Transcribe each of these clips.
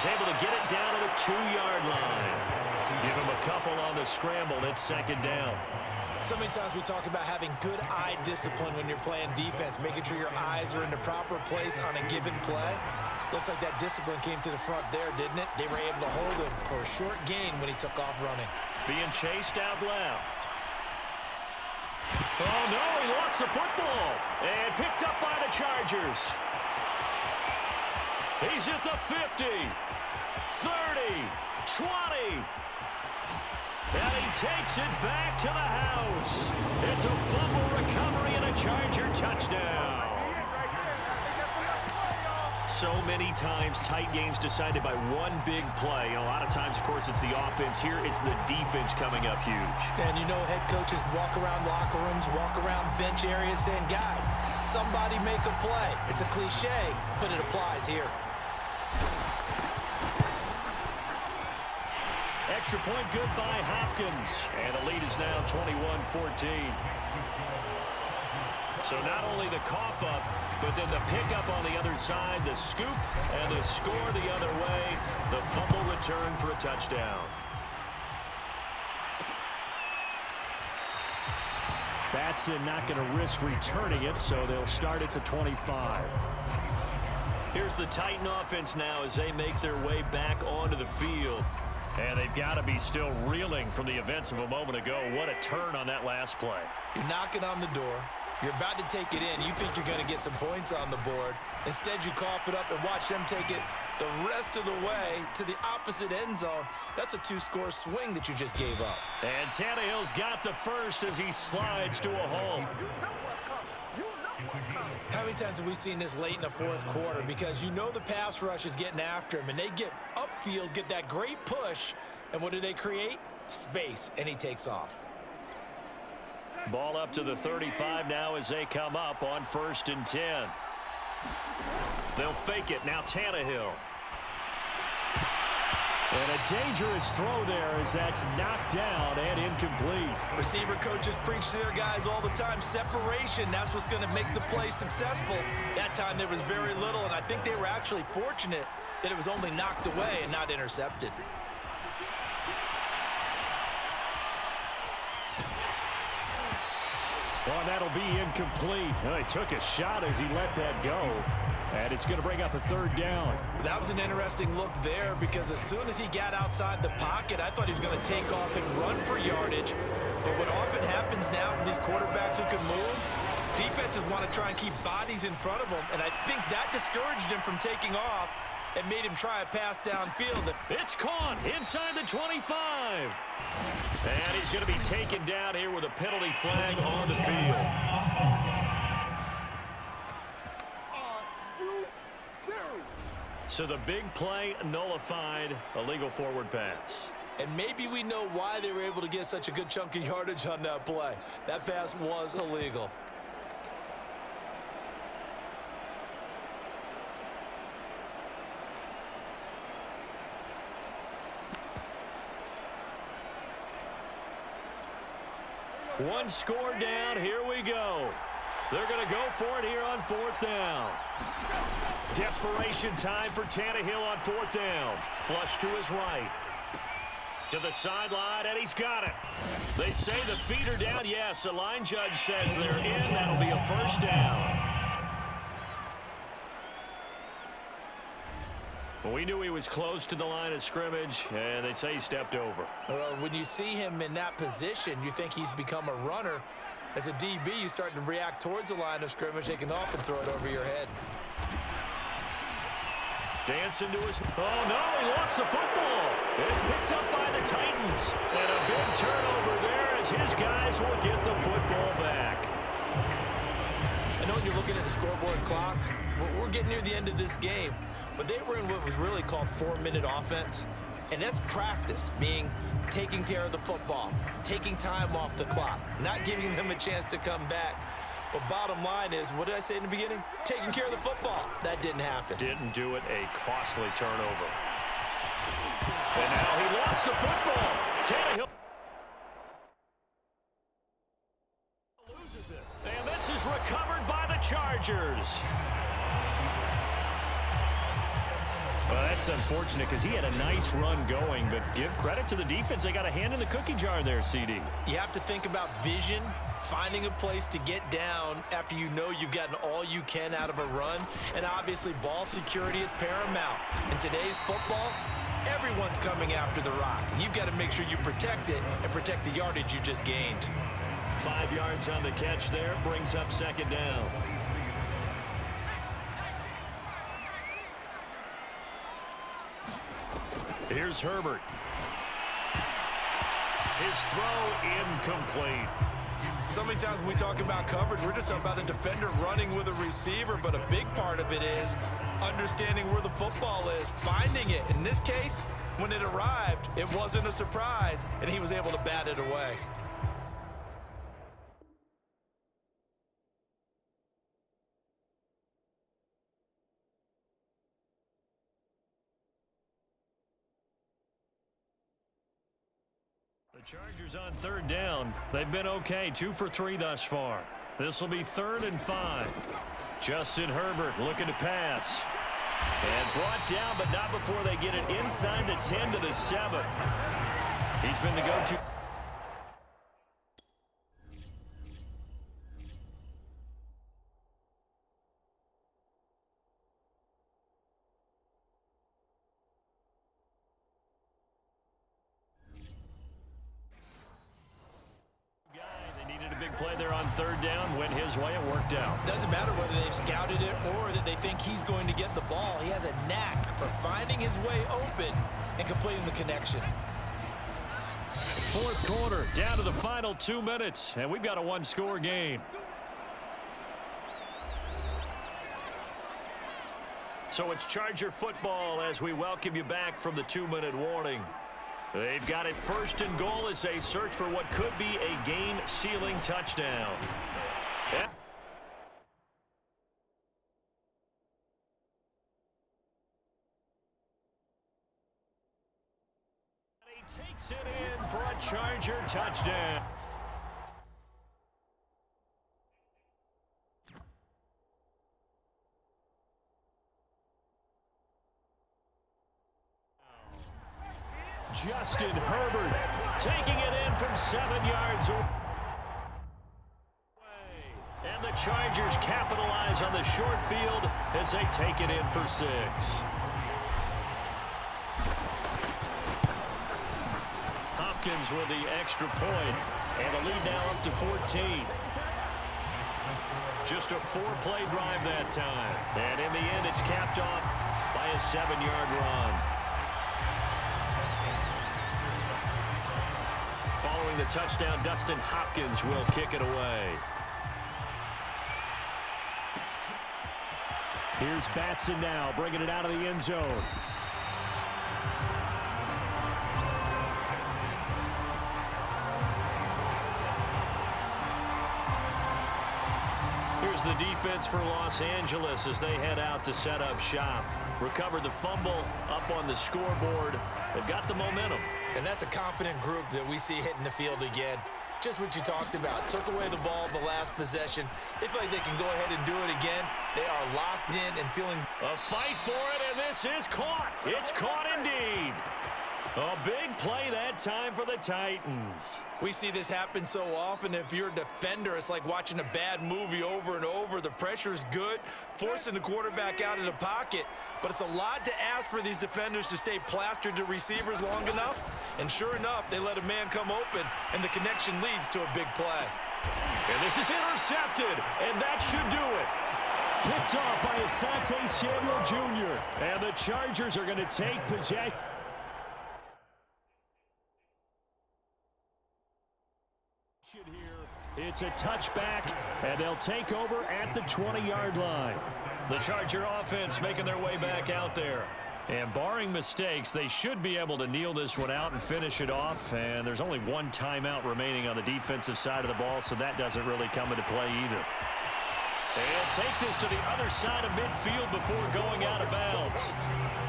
he's able to get it down to the 2-yard line. Give him a couple on the scramble. It's second down. So many times we talk about having good eye discipline when you're playing defense, making sure your eyes are in the proper place on a given play. Looks like that discipline came to the front there, didn't it? They were able to hold him for a short gain when he took off running. Being chased out left. Oh, no, he lost the football. And picked up by the Chargers. He's at the 50, 30, 20. And he takes it back to the house. It's a fumble recovery and a Charger touchdown. So many times tight games decided by one big play. And a lot of times, of course, it's the offense. Here, it's the defense coming up huge. And you know head coaches walk around locker rooms, walk around bench areas saying, guys, somebody make a play. It's a cliche, but it applies here. Extra point good by Hopkins. And the lead is now 21-14. So not only the cough up, but then the pickup on the other side, the scoop, and the score the other way. The fumble return for a touchdown. Batson not going to risk returning it, so they'll start at the 25. Here's the Titan offense now as they make their way back onto the field. And they've got to be still reeling from the events of a moment ago. What a turn on that last play. You're knocking on the door. You're about to take it in. You think you're going to get some points on the board. Instead, you cough it up and watch them take it the rest of the way to the opposite end zone. That's a 2-score swing that you just gave up. And Tannehill's got the first as he slides to a home. How many times have we seen this late in the fourth quarter? Because you know the pass rush is getting after him, and they get upfield, get that great push, and what do they create? Space, and he takes off. Ball up to the 35 now as they come up on 1st and 10. They'll fake it. Now Tannehill. And a dangerous throw there as that's knocked down and incomplete. Receiver coaches preach to their guys all the time. Separation, that's what's going to make the play successful. That time there was very little, and I think they were actually fortunate that it was only knocked away and not intercepted. Well, that'll be incomplete. Well, he took a shot as he let that go. And it's going to bring up a 3rd down. That was an interesting look there because as soon as he got outside the pocket, I thought he was going to take off and run for yardage. But what often happens now with these quarterbacks who can move, defenses want to try and keep bodies in front of them. And I think that discouraged him from taking off and made him try a pass downfield. It's caught inside the 25. And he's going to be taken down here with a penalty flag on the field. So the big play nullified, a legal forward pass. And maybe we know why they were able to get such a good chunk of yardage on that play. That pass was illegal. One score down, here we go. They're going to go for it here on 4th down. Desperation time for Tannehill on 4th down. Flush to his right. To the sideline, and he's got it. They say the feet are down. Yes, the line judge says they're in. That'll be a 1st down. Well, we knew he was close to the line of scrimmage, and they say he stepped over. When you see him in that position, you think he's become a runner. As a DB, you start to react towards the line of scrimmage. They can often throw it over your head. Dancing to his... Oh, no, he lost the football. It's picked up by the Titans. And a big turnover there as his guys will get the football back. I know when you're looking at the scoreboard clock, we're getting near the end of this game. But they were in what was really called 4-minute offense. And that's practice, meaning taking care of the football, taking time off the clock, not giving them a chance to come back. But bottom line is, what did I say in the beginning? Taking care of the football. That didn't happen. Didn't do it, a costly turnover. And now he lost the football. Tannehill loses it. And this is recovered by the Chargers. Well, that's unfortunate because he had a nice run going, but give credit to the defense. They got a hand in the cookie jar there, CD. You have to think about vision, finding a place to get down after you know you've gotten all you can out of a run, and obviously ball security is paramount. In today's football, everyone's coming after the rock. You've got to make sure you protect it and protect the yardage you just gained. 5 yards on the catch there, brings up second down. Here's Herbert. His throw incomplete. So many times when we talk about coverage, we're just talking about a defender running with a receiver, but a big part of it is understanding where the football is, finding it. In this case, when it arrived, it wasn't a surprise, and he was able to bat it away. The Chargers on third down. They've been okay, 2 for 3 thus far. This will be 3rd and 5. Justin Herbert looking to pass. And brought down, but not before they get it inside the 10 to the 7. He's been the go-to. Play there on third down, went his way, it worked out. Doesn't matter whether they've scouted it or that they think he's going to get the ball. He has a knack for finding his way open and completing the connection. 4th quarter, down to the final 2 minutes, and we've got a 1-score game. So it's Charger football as we welcome you back from the 2-minute warning. They've got it 1st and goal as they search for what could be a game-sealing touchdown. Yeah. He takes it in for a Charger touchdown. Justin Herbert taking it in from 7 yards away. And the Chargers capitalize on the short field as they take it in for 6. Hopkins with the extra point, and the lead now up to 14. Just a 4-play drive that time. And in the end, it's capped off by a 7-yard run. Following the touchdown, Dustin Hopkins will kick it away. Here's Batson now, bringing it out of the end zone. Here's the defense for Los Angeles as they head out to set up shop. Recovered the fumble up on the scoreboard. They've got the momentum. And that's a confident group that we see hitting the field again. Just what you talked about. Took away the ball the last possession. They feel like they can go ahead and do it again. They are locked in and feeling... A fight for it, and this is caught. It's caught indeed. A big play that time for the Titans. We see this happen so often. If you're a defender, it's like watching a bad movie over and over. The pressure is good, forcing the quarterback out of the pocket. But it's a lot to ask for these defenders to stay plastered to receivers long enough. And sure enough, they let a man come open, and the connection leads to a big play. And this is intercepted, and that should do it. Picked off by Asante Samuel Jr. And the Chargers are going to take possession. It's a touchback, and they'll take over at the 20-yard line. The Charger offense making their way back out there. And barring mistakes, they should be able to kneel this one out and finish it off. And there's only one timeout remaining on the defensive side of the ball, so that doesn't really come into play either. They'll take this to the other side of midfield before going out of bounds.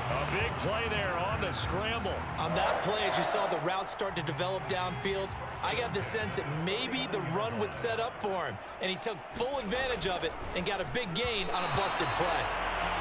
A big play there on the scramble. On that play, as you saw the route start to develop downfield, I got the sense that maybe the run would set up for him, and he took full advantage of it and got a big gain on a busted play.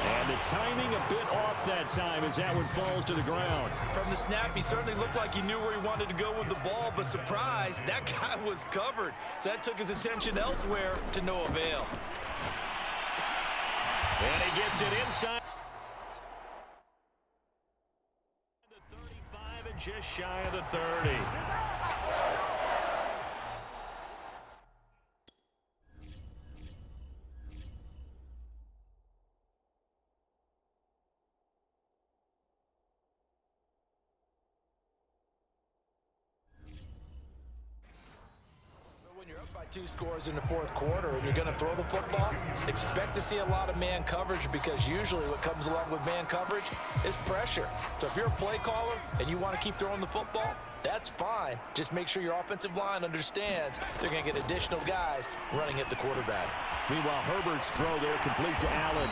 And the timing a bit off that time as that one falls to the ground. From the snap, he certainly looked like he knew where he wanted to go with the ball, but surprise, that guy was covered. So that took his attention elsewhere to no avail. And he gets it inside. The 35 and just shy of the 30. When you're up by 2 scores in the fourth quarter and you're going to throw the football, expect to see a lot of man coverage, because usually what comes along with man coverage is pressure. So if you're a play caller and you want to keep throwing the football, that's fine. Just make sure your offensive line understands they're going to get additional guys running at the quarterback. Meanwhile, Herbert's throw there complete to Allen.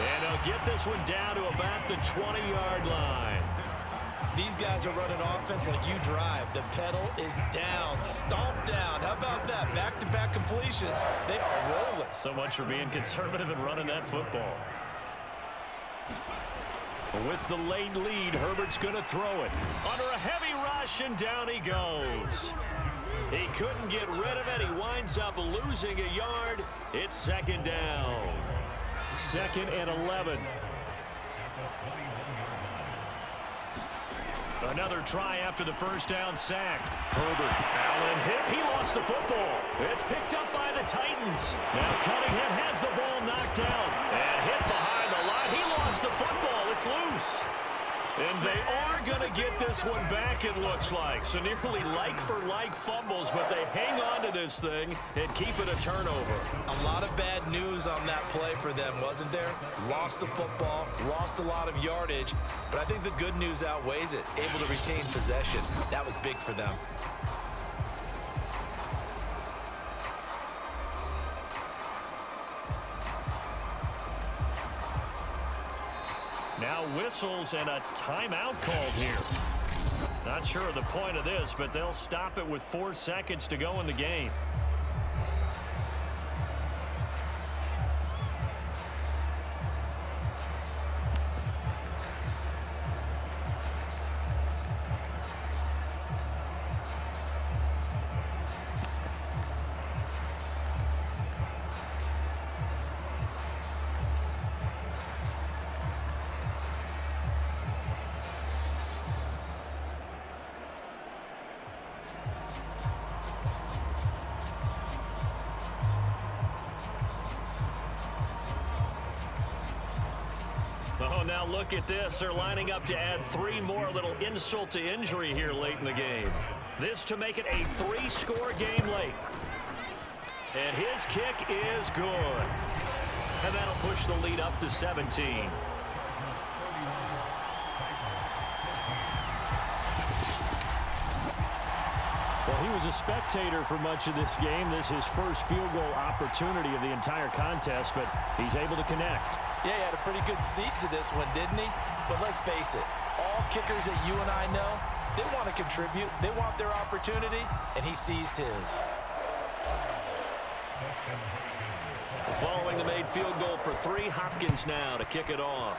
And he'll get this one down to about the 20-yard line. These guys are running offense like you drive. The pedal is down, stomped down. How about that? Back-to-back completions. They are rolling. So much for being conservative and running that football. With the late lead, Herbert's going to throw it. Under a heavy rush, and down he goes. He couldn't get rid of it. He winds up losing a yard. It's second down. 2nd and 11. Another try after the first down sack. Herbert, Allen hit. He lost the football. It's picked up by the Titans. Now Cunningham has the ball knocked out and hit behind the line. He lost the football. It's loose. And they are going to get this one back, it looks like. So nearly like-for-like fumbles, but they hang on to this thing and keep it a turnover. A lot of bad news on that play for them, wasn't there? Lost the football, lost a lot of yardage, but I think the good news outweighs it. Able to retain possession. That was big for them. Now whistles and a timeout called here. Not sure of the point of this, but they'll stop it with 4 seconds to go in the game. Oh, now look at this. They're lining up to add 3 more. Little insult to injury here late in the game. This to make it a 3-score game late. And his kick is good. And that'll push the lead up to 17. Well, he was a spectator for much of this game. This is his first field goal opportunity of the entire contest, but he's able to connect. Yeah, he had a pretty good seat to this one, didn't he? But let's face it, all kickers that you and I know, they want to contribute. They want their opportunity, and he seized his. Following the made field goal for 3, Hopkins now to kick it off.